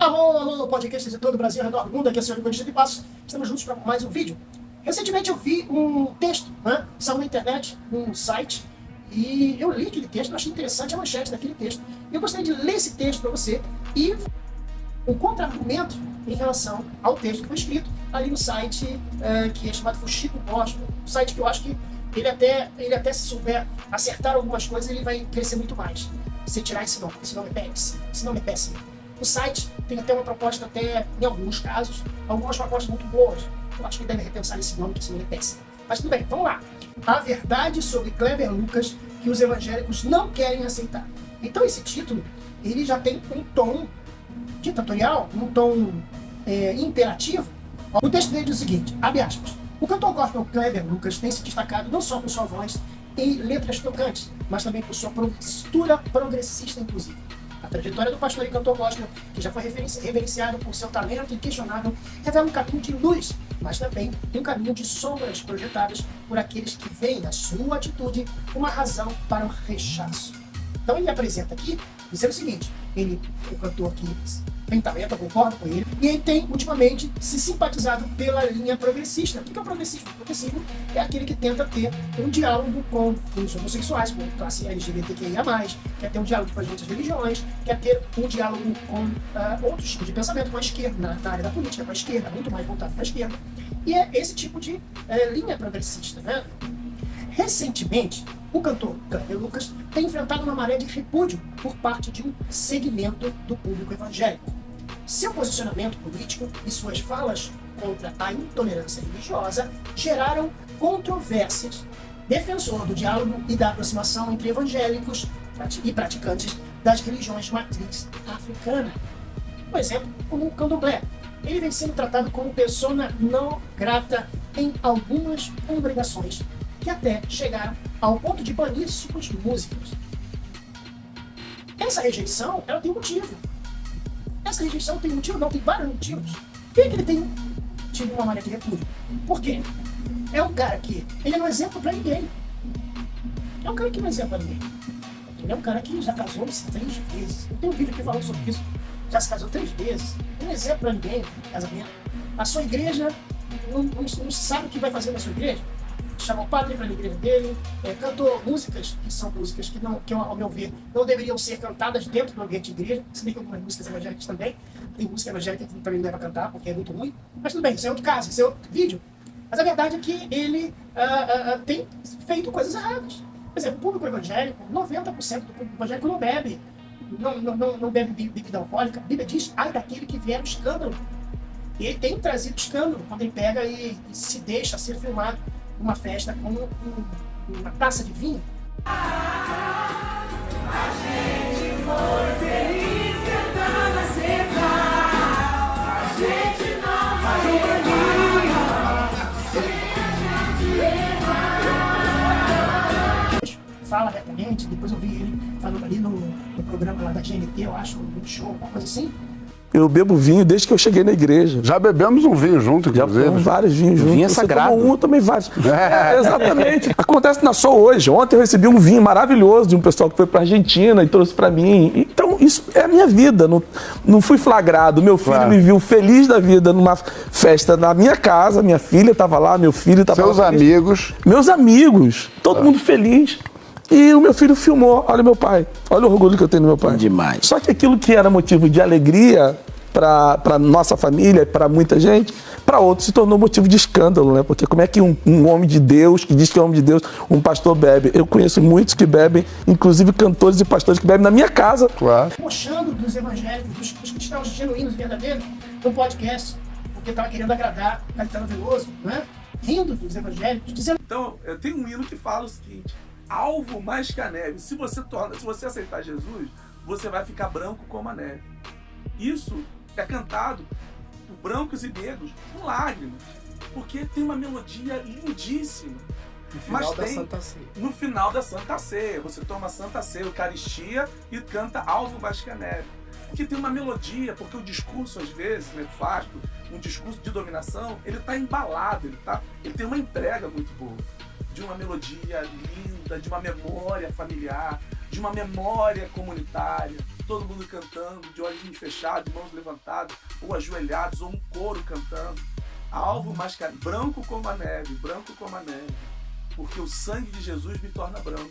Alô, alô, podcast de todo o Brasil, ao redor do mundo, aqui é o Senhor Igor de Passos. Estamos juntos para mais um vídeo. Recentemente eu vi um texto, que saiu na internet, num site, e eu li aquele texto, eu achei interessante a manchete daquele texto. E eu gostaria de ler esse texto para você e um contra-argumento em relação ao texto que foi escrito ali no site que é chamado Fuxico Gospel. Um site que eu acho que ele até se souber acertar algumas coisas, ele vai crescer muito mais. Se tirar esse nome é péssimo. O site tem até uma proposta, até em alguns casos, algumas propostas muito boas. Eu acho que deve repensar esse nome, que esse nome é péssimo. Mas tudo bem, vamos lá. A verdade sobre Kleber Lucas que os evangélicos não querem aceitar. Então esse título, ele já tem um tom ditatorial, um tom imperativo. O texto dele diz o seguinte, abre aspas, o cantor gospel Kleber Lucas tem se destacado não só por sua voz e letras tocantes, mas também por sua postura progressista, inclusive. A trajetória do pastor e cantor gospel, que já foi reverenciado por seu talento inquestionável, revela um caminho de luz, mas também um caminho de sombras projetadas por aqueles que veem na sua atitude uma razão para o rechaço. Então ele apresenta aqui, dizendo o seguinte, o cantor que tem talento, eu concordo com ele, e ele tem, ultimamente, se simpatizado pela linha progressista. O que é o progressismo? O progressismo é aquele que tenta ter um diálogo com os homossexuais, com a classe LGBTQIA+, quer ter um diálogo com as outras religiões, quer ter um diálogo com outros tipos de pensamento, com a esquerda, na área da política, com a esquerda, muito mais voltado para a esquerda. E é esse tipo de linha progressista, né? Recentemente, o cantor Kleber Lucas tem enfrentado uma maré de repúdio por parte de um segmento do público evangélico. Seu posicionamento político e suas falas contra a intolerância religiosa geraram controvérsias. Defensor do diálogo e da aproximação entre evangélicos e praticantes das religiões de matriz africana. Por exemplo, o candomblé. Ele vem sendo tratado como persona não grata em algumas congregações, que até chegaram ao ponto de banir suas músicas. Essa rejeição, ela tem motivo. Essa rejeição tem motivo? Não, tem vários motivos. Por que ele tem tido uma maré de repúdio? Por quê? É um cara que, ele não é exemplo pra ninguém. É um cara que não é exemplo pra ninguém. Ele é um cara que já casou-se 3 vezes. Eu tenho um vídeo aqui falando sobre isso. Já se casou 3 vezes. Não é exemplo pra ninguém, casamento. A sua igreja, não sabe o que vai fazer na sua igreja. Chama o padre para a igreja dele, cantou músicas que são músicas que, ao meu ver, não deveriam ser cantadas dentro do ambiente de igreja, se bem que algumas músicas evangélicas também. Tem música evangélica que também não deve cantar, porque é muito ruim. Mas tudo bem, isso é outro caso, isso é outro vídeo. Mas a verdade é que ele tem feito coisas erradas. Por exemplo, o público evangélico, 90% do público evangélico não bebe. Não bebe bebida alcoólica. A Bíblia diz, ai daquele que vier o escândalo. E ele tem trazido escândalo quando ele pega e se deixa ser filmado uma festa com uma taça de vinho. A gente foi feliz cantando a central. A gente não vai Fala abertamente, depois eu vi ele falando ali no programa lá da GNT, eu acho, no show, uma coisa assim. Eu bebo vinho desde que eu cheguei na igreja. Já bebemos um vinho junto, Já inclusive. bebemos vários vinhos juntos. Vinho é Você sagrado. tomou um, eu tomei vários. Exatamente. Acontece na Soul hoje. Ontem eu recebi um vinho maravilhoso de um pessoal que foi pra Argentina e trouxe pra mim. Então, isso é a minha vida. Não fui flagrado. Meu filho me viu feliz da vida numa festa na minha casa. Minha filha estava lá, meu filho estava lá. Seus amigos. Meus amigos. Todo mundo feliz. E o meu filho filmou, olha meu pai, olha o orgulho que eu tenho no meu pai. Demais. Só que aquilo que era motivo de alegria para nossa família, para muita gente, para outros se tornou motivo de escândalo, né? Porque como é que um homem de Deus, que diz que é homem de Deus, um pastor bebe? Eu conheço muitos que bebem, inclusive cantores e pastores que bebem na minha casa. Claro. Mochando dos evangélicos, dos cristãos genuínos e verdadeiros, no podcast, porque estava querendo agradar Caetano Veloso, né? Rindo dos evangélicos, dizendo... Então, eu tenho um hino que fala o seguinte: alvo mais que a neve. Se você aceitar Jesus, você vai ficar branco como a neve. Isso é cantado por brancos e negros com lágrimas, porque tem uma melodia lindíssima. No final da Santa Ceia. No final da Santa Ceia, você toma a Santa Ceia, Eucaristia, e canta Alvo mais que a neve. Porque tem uma melodia, porque o discurso às vezes, nefasto, um discurso de dominação, ele está embalado, ele tem uma entrega muito boa, de uma melodia linda, de uma memória familiar, de uma memória comunitária, todo mundo cantando, de olhos fechados, mãos levantadas, ou ajoelhados, ou um coro cantando. Alvo mascarado, branco como a neve, porque o sangue de Jesus me torna branco.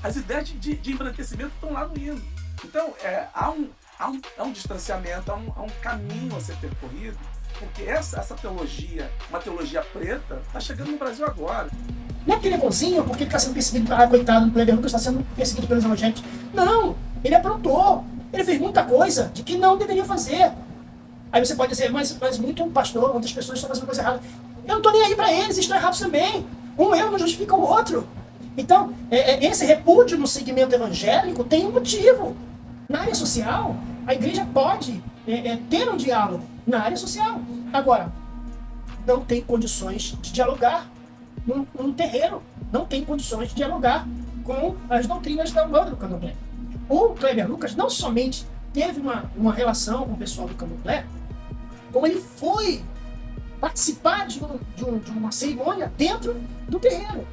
As ideias de embranquecimento estão lá no hino. Então, há um distanciamento, há um caminho a ser percorrido, porque essa teologia, uma teologia preta, está chegando no Brasil agora. Não é porque ele é bonzinho, porque ele está sendo perseguido, coitado do Kleber Lucas, está sendo perseguido pelos evangélicos. Não, ele aprontou, ele fez muita coisa de que não deveria fazer. Aí você pode dizer, mas muito pastor, muitas pessoas estão fazendo coisa errada. Eu não estou nem aí para eles, estão errados também. Um erro não justifica o outro. Então, esse repúdio no segmento evangélico tem um motivo. Na área social, a igreja pode ter um diálogo na área social. Agora, não tem condições de dialogar num terreiro, não tem condições de dialogar com as doutrinas da Umbanda do Candomblé. O Kleber Lucas não somente teve uma relação com o pessoal do Candomblé, como ele foi participar de uma cerimônia dentro do terreiro.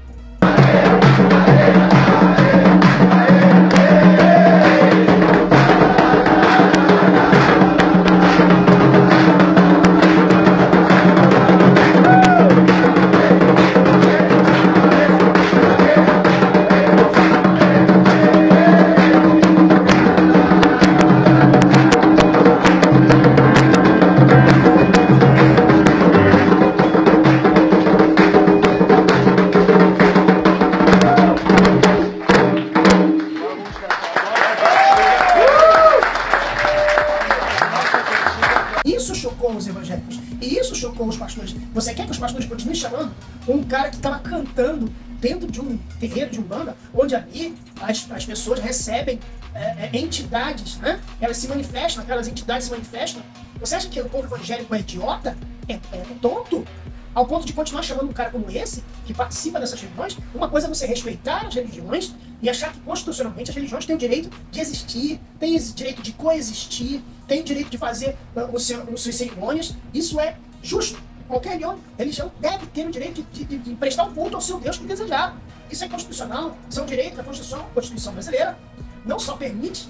Com os pastores. Você quer que os pastores continuem chamando um cara que estava cantando dentro de um terreiro de Umbanda, onde ali as pessoas recebem entidades, né? Elas se manifestam, aquelas entidades se manifestam. Você acha que o povo evangélico é idiota? É tonto? Ao ponto de continuar chamando um cara como esse, que participa dessas religiões? Uma coisa é você respeitar as religiões e achar que constitucionalmente as religiões têm o direito de existir, têm o direito de coexistir, têm o direito de fazer as suas cerimônias. Isso é justo. Qualquer religião deve ter o direito de prestar um culto ao seu Deus que desejar. Isso é constitucional, isso é um direito da Constituição brasileira. Não só permite,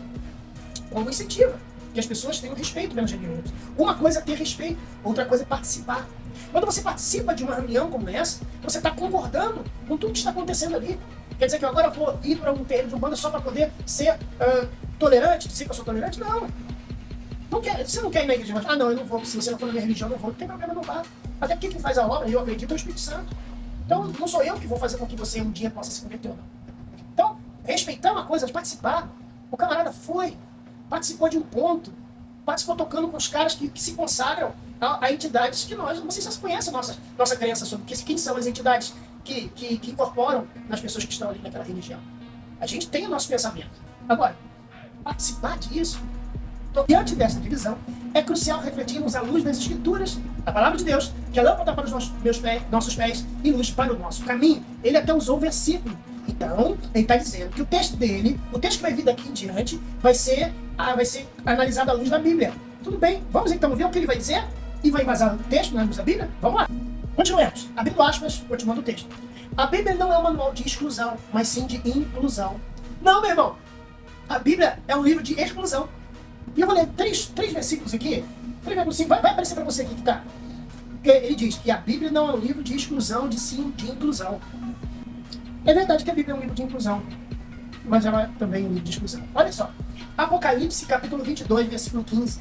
como incentiva que as pessoas tenham respeito pelas religiões. Uma coisa é ter respeito, outra coisa é participar. Quando você participa de uma reunião como essa, você está concordando com tudo que está acontecendo ali. Quer dizer que agora eu vou ir para um terreiro de Umbanda só para poder ser tolerante, dizer que eu sou tolerante? Não. Você não quer ir na igreja? Ah, não, eu não vou. Se você não for na minha religião, eu não vou. Não tem problema, não vá. Até porque quem faz a obra, eu acredito, é o Espírito Santo. Então, não sou eu que vou fazer com que você um dia possa se converter ou não. Então, respeitar uma coisa, participar. O camarada participou de um ponto, participou tocando com os caras que se consagram a entidades que vocês já conhecem nossa crença sobre quem são as entidades que incorporam nas pessoas que estão ali naquela religião. A gente tem o nosso pensamento. Agora, participar disso, diante dessa divisão, é crucial refletirmos à luz das Escrituras, a palavra de Deus, que é lâmpada para os nossos pés e luz para o nosso caminho. Ele até usou o versículo. Então, ele está dizendo que o texto dele, o texto que vai vir daqui em diante, vai ser analisado à luz da Bíblia. Tudo bem, vamos então ver o que ele vai dizer e vai embasar o texto na luz da Bíblia? Vamos lá. Continuemos. Abrindo aspas, continuando o texto. A Bíblia não é um manual de exclusão, mas sim de inclusão. Não, meu irmão. A Bíblia é um livro de exclusão. E eu vou ler três versículos aqui. 3 versículos, vai aparecer para você aqui que está. Ele diz que a Bíblia não é um livro de exclusão, de sim de inclusão. É verdade que a Bíblia é um livro de inclusão, mas ela é também um livro de exclusão. Olha só. Apocalipse, capítulo 22, versículo 15.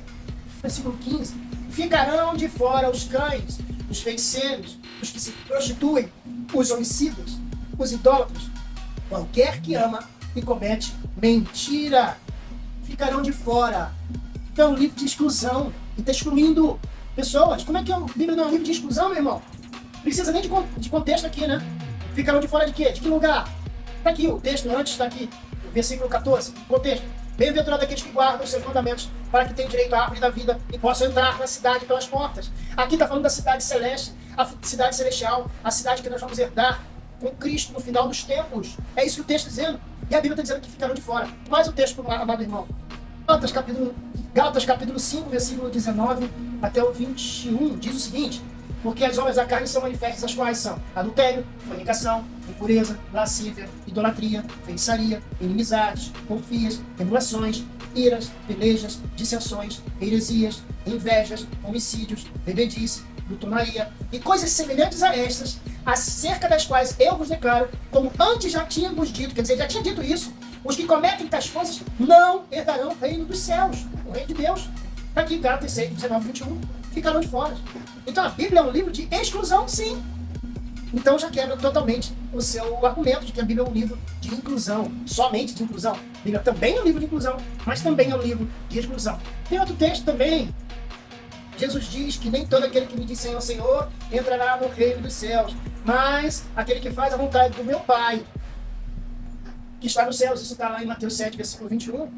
Versículo 15. Ficarão de fora os cães, os feiticeiros, os que se prostituem, os homicidas, os idólatras, qualquer que ama e comete mentira. Ficarão de fora. Então é um livro de exclusão. E está excluindo pessoas. Como é que a Bíblia não é um livro de exclusão, meu irmão? Precisa nem de contexto aqui, né? Ficarão de fora de quê? De que lugar? Está aqui o texto, antes está aqui, versículo 14, contexto. Bem-aventurado aqueles que guardam os seus mandamentos, para que tenham direito à árvore da vida e possam entrar na cidade pelas portas. Aqui está falando da cidade celeste, a cidade celestial, a cidade que nós vamos herdar com Cristo no final dos tempos. É isso que o texto está dizendo. E a Bíblia está dizendo que ficarão de fora. Mais o texto, amado irmão. Gálatas capítulo 5, versículo 19 até o 21, diz o seguinte: Porque as obras da carne são manifestas, as quais são adultério, fornicação, impureza, lascívia, idolatria, feitiçaria, inimizades, porfias, emulações, iras, pelejas, dissensões, heresias, invejas, homicídios, bebedice, glutonaria e coisas semelhantes a estas, acerca das quais eu vos declaro, como antes já tínhamos dito, quer dizer, já tinha dito isso, os que cometem tais coisas não herdarão o reino dos céus, o reino de Deus. Aqui, Gálatas 6, 19, 21, ficarão de fora. Então a Bíblia é um livro de exclusão, sim. Então já quebra totalmente o seu argumento de que a Bíblia é um livro de inclusão, somente de inclusão. A Bíblia também é um livro de inclusão, mas também é um livro de exclusão. Tem outro texto também. Jesus diz que nem todo aquele que me diz Senhor, Senhor, entrará no reino dos céus, mas aquele que faz a vontade do meu Pai, que está nos céus. Isso está lá em Mateus 7, versículo 21.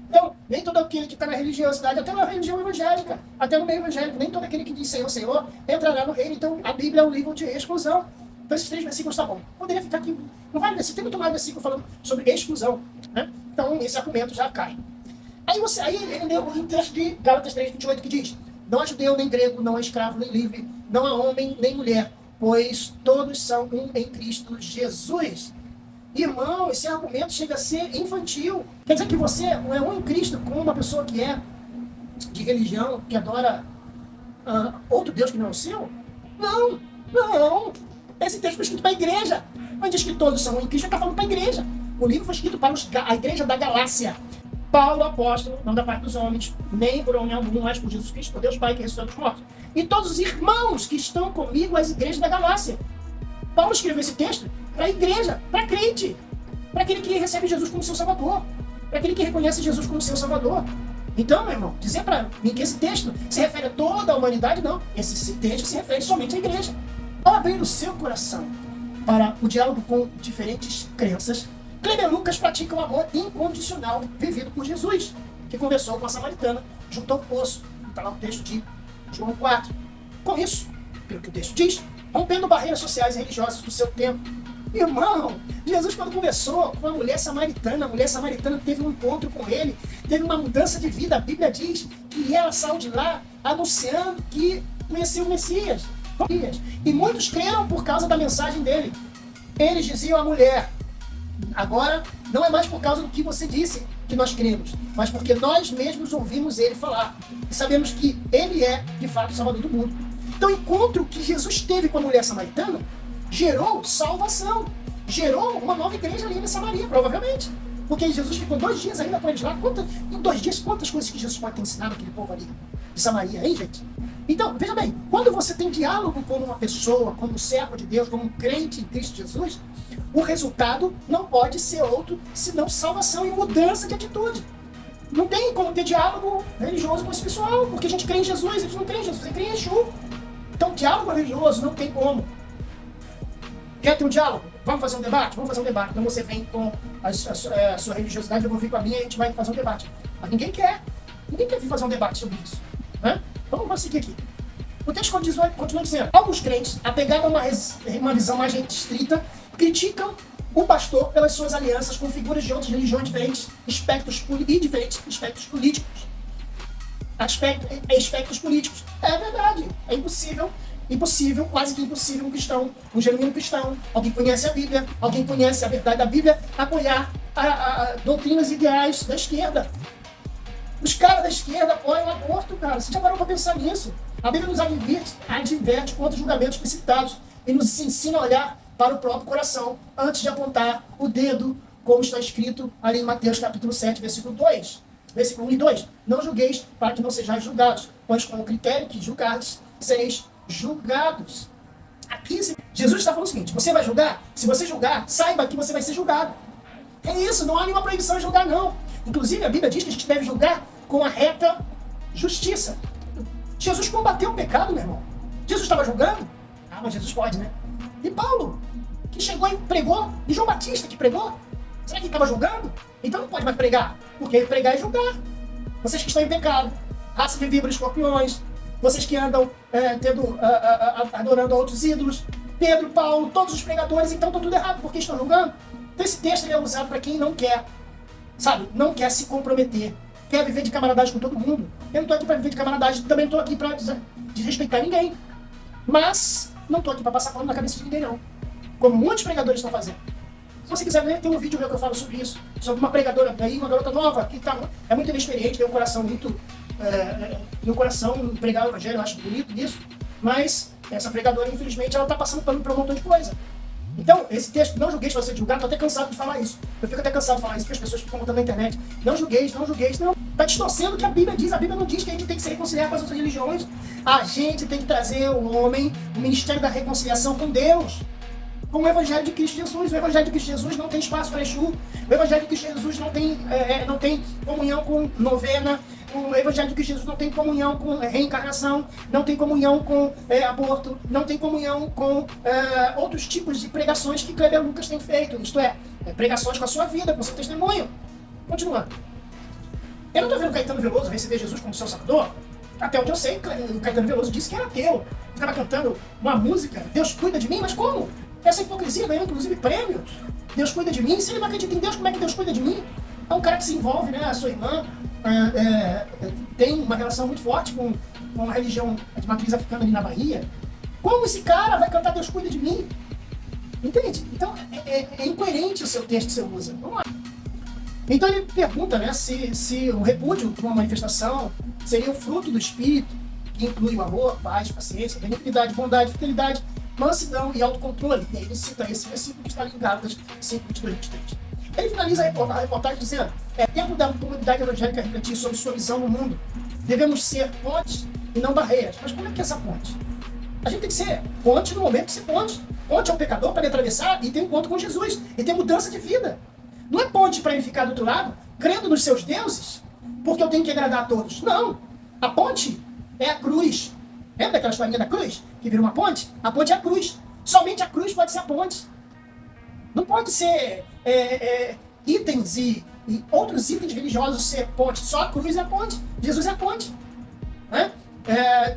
Então, nem todo aquele que está na religiosidade, até na religião evangélica, até no meio evangélico, nem todo aquele que diz Senhor, Senhor, entrará no reino. Então, a Bíblia é um livro de exclusão. Então, esses 3 versículos tá bom. Poderia ficar aqui, não vale versículo, tem muito mais versículo falando sobre exclusão, né? Então, esse argumento já cai. Aí ele deu um texto de Gálatas 3, 28, que diz: não há judeu, nem grego, não há escravo, nem livre, não há homem, nem mulher, pois todos são um em Cristo Jesus. Irmão, esse argumento chega a ser infantil. Quer dizer que você não é um em Cristo com uma pessoa que é de religião, que adora outro Deus que não é o seu? Não, não. Esse texto foi escrito para a igreja. Mas diz que todos são um em Cristo, está falando para a igreja. O livro foi escrito para a igreja da Galácia. Paulo, apóstolo, não da parte dos homens, nem por homem algum, mas por Jesus Cristo, por Deus Pai que ressuscitou dos mortos. E todos os irmãos que estão comigo, as igrejas da Galácia. Paulo escreveu esse texto para a igreja, para crente, para aquele que recebe Jesus como seu Salvador, para aquele que reconhece Jesus como seu Salvador. Então, meu irmão, dizer para mim que esse texto se refere a toda a humanidade, não. Esse texto se refere somente à igreja. Ao abrir o seu coração para o diálogo com diferentes crenças, Kleber Lucas pratica o amor incondicional vivido por Jesus, que conversou com a samaritana junto ao poço. Está lá o texto de João 4. Com isso, pelo que o texto diz, rompendo barreiras sociais e religiosas do seu tempo. Irmão, Jesus quando conversou com a mulher samaritana teve um encontro com ele, teve uma mudança de vida. A Bíblia diz que ela saiu de lá anunciando que conhecia o Messias. E muitos creram por causa da mensagem dele. Eles diziam à mulher: agora não é mais por causa do que você disse que nós cremos, mas porque nós mesmos ouvimos ele falar e sabemos que ele é de fato o Salvador do mundo. Então o encontro que Jesus teve com a mulher samaritana gerou salvação, gerou uma nova igreja ali em Samaria, provavelmente. Porque Jesus ficou 2 dias ainda com eles lá. Em 2 dias, quantas coisas que Jesus pode ter ensinado aquele povo ali de Samaria, hein, gente? Então, veja bem, quando você tem diálogo com uma pessoa, como um servo de Deus, como um crente em Cristo Jesus, o resultado não pode ser outro senão salvação e mudança de atitude. Não tem como ter diálogo religioso com esse pessoal, porque a gente crê em Jesus, eles não creem em Jesus, eles creem em Yeshua. Então, diálogo religioso não tem como. Quer ter um diálogo? Vamos fazer um debate? Vamos fazer um debate. Então você vem com a sua religiosidade, eu vou vir com a minha e a gente vai fazer um debate. Mas ninguém quer. Ninguém quer vir fazer um debate sobre isso. Né? Vamos seguir aqui. O texto continua dizendo: alguns crentes, apegados a uma visão mais restrita, criticam o pastor pelas suas alianças com figuras de outras religiões diferentes, espectros políticos. Aspectos políticos. É verdade. É impossível, quase que impossível, um cristão, um genuíno cristão, alguém que conhece a Bíblia, alguém que conhece a verdade da Bíblia, apoiar doutrinas ideais da esquerda. Os caras da esquerda apoiam o aborto, cara. Você já parou para pensar nisso? A Bíblia nos adverte contra julgamentos precipitados e nos ensina a olhar para o próprio coração antes de apontar o dedo, como está escrito ali em Mateus capítulo 7, versículo 2. Versículo 1 e 2. Não julgueis para que não sejais julgados, pois com o critério que julgardes, sereis julgados. Aqui Jesus está falando o seguinte: você vai julgar? Se você julgar, saiba que você vai ser julgado. É isso, não há nenhuma proibição de julgar, não. Inclusive a Bíblia diz que a gente deve julgar com a reta justiça. Jesus combateu o pecado, meu irmão. Jesus estava julgando? Ah, mas Jesus pode, né? E Paulo, que chegou e pregou, e João Batista que pregou, será que ele estava julgando? Então não pode mais pregar, porque pregar é julgar. Vocês que estão em pecado, raça de víboras, escorpiões, vocês que andam adorando a outros ídolos, Pedro, Paulo, todos os pregadores, então estão tudo errado, porque estão julgando. Então esse texto ele é usado para quem não quer, sabe, não quer se comprometer, quer viver de camaradagem com todo mundo. Eu não estou aqui para viver de camaradagem, também não estou aqui para desrespeitar ninguém. Mas não estou aqui para passar pano na cabeça de ninguém, não. Como muitos pregadores estão fazendo. Se você quiser ver, tem um vídeo meu que eu falo sobre isso. Sobre uma pregadora aí, uma garota nova, que é muito inexperiente, tem um coração muito... tem um coração pregar o evangelho, eu acho bonito isso. Mas essa pregadora, infelizmente, ela está passando pano para um montão de coisa. Então, esse texto, não julgueis para ser julgado, estou até cansado de falar isso. Eu fico até cansado de falar isso, porque as pessoas ficam contando na internet. Não julgueis, não julgueis, não. Está distorcendo o que a Bíblia diz. A Bíblia não diz que a gente tem que se reconciliar com as outras religiões. A gente tem que trazer o homem, o ministério da reconciliação com Deus. Com o Evangelho de Cristo Jesus. O Evangelho de Cristo Jesus não tem espaço para Exu. O Evangelho de Cristo Jesus não tem comunhão com novena. O Evangelho de Cristo Jesus não tem comunhão com reencarnação, não tem comunhão com aborto, não tem comunhão com outros tipos de pregações que Kleber Lucas tem feito. Isto é, pregações com a sua vida, com o seu testemunho. Continuando. Eu não estou vendo Caetano Veloso receber Jesus como seu salvador. Até onde eu sei, o Caetano Veloso disse que era ateu. Estava cantando uma música, Deus cuida de mim, mas como? Essa hipocrisia ganhou inclusive prêmios. Deus cuida de mim. Se ele não acredita em Deus, como é que Deus cuida de mim? É um cara que se envolve, né? A sua irmã tem uma relação muito forte com a religião de matriz africana ali na Bahia. Como esse cara vai cantar Deus cuida de mim? Entende? Então é incoerente o seu texto que você usa. Vamos lá. Então ele pergunta, né, se o repúdio de uma manifestação seria o fruto do Espírito, que inclui o amor, paz, paciência, benignidade, bondade, fidelidade, mansidão e autocontrole. E aí ele cita esse versículo que está ali em Gálatas 5, 22, 23. Ele finaliza a reportagem dizendo: é tempo da comunidade evangélica refletir sobre sua visão no mundo. Devemos ser pontes e não barreiras. Mas como é que é essa ponte? A gente tem que ser ponte no momento de ser ponte. Ponte é um pecador para ele atravessar e ter um encontro com Jesus. E ter mudança de vida. Não é ponte para ele ficar do outro lado, crendo nos seus deuses, porque eu tenho que agradar a todos. Não. A ponte é a cruz. Lembra daquela historinha da cruz? Que vira uma ponte? A ponte é a cruz. Somente a cruz pode ser a ponte. Não pode ser itens e outros itens religiosos ser ponte. Só a cruz é a ponte. Jesus é a ponte. Né?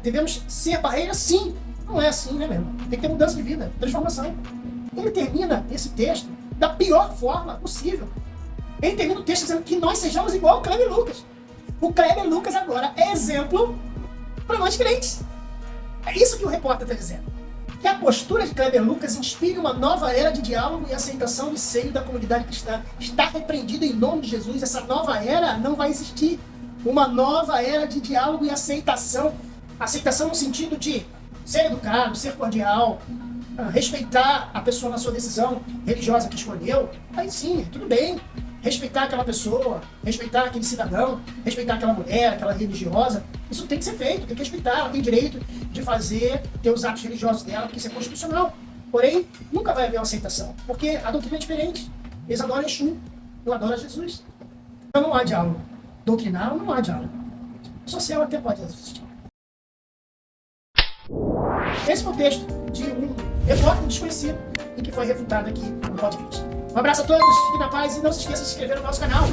Devemos ser barreira? Sim. Não é assim, né, meu irmão? Tem que ter mudança de vida, transformação. Ele termina esse texto da pior forma possível. Ele termina o texto dizendo que nós sejamos igual ao Kleber Lucas. O Kleber Lucas agora é exemplo para nós crentes. É isso que o repórter está dizendo. Que a postura de Kleber Lucas inspire uma nova era de diálogo e aceitação no seio da comunidade cristã. Está repreendida em nome de Jesus. Essa nova era não vai existir. Uma nova era de diálogo e aceitação. Aceitação no sentido de ser educado, ser cordial, respeitar a pessoa na sua decisão religiosa que escolheu. Aí sim, tudo bem. Respeitar aquela pessoa, respeitar aquele cidadão, respeitar aquela mulher, aquela religiosa. Isso tem que ser feito, tem que respeitar. Ela tem direito de ter os atos religiosos dela, porque isso é constitucional. Porém, nunca vai haver uma aceitação, porque a doutrina é diferente. Eles adoram Exu, eu adoro Jesus. Então não há diálogo. Doutrinal não há diálogo. Social até pode existir. Esse foi o texto de um repórter desconhecido e que foi refutado aqui no podcast. Um abraço a todos, fiquem na paz e não se esqueça de se inscrever no nosso canal.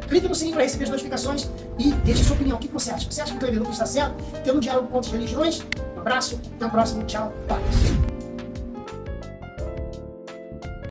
Clique no sininho para receber as notificações e deixe sua opinião. O que você acha? Você acha que o Kleber Lucas está certo? Tendo um diálogo com outras religiões? Um abraço, até o próximo. Tchau, paz.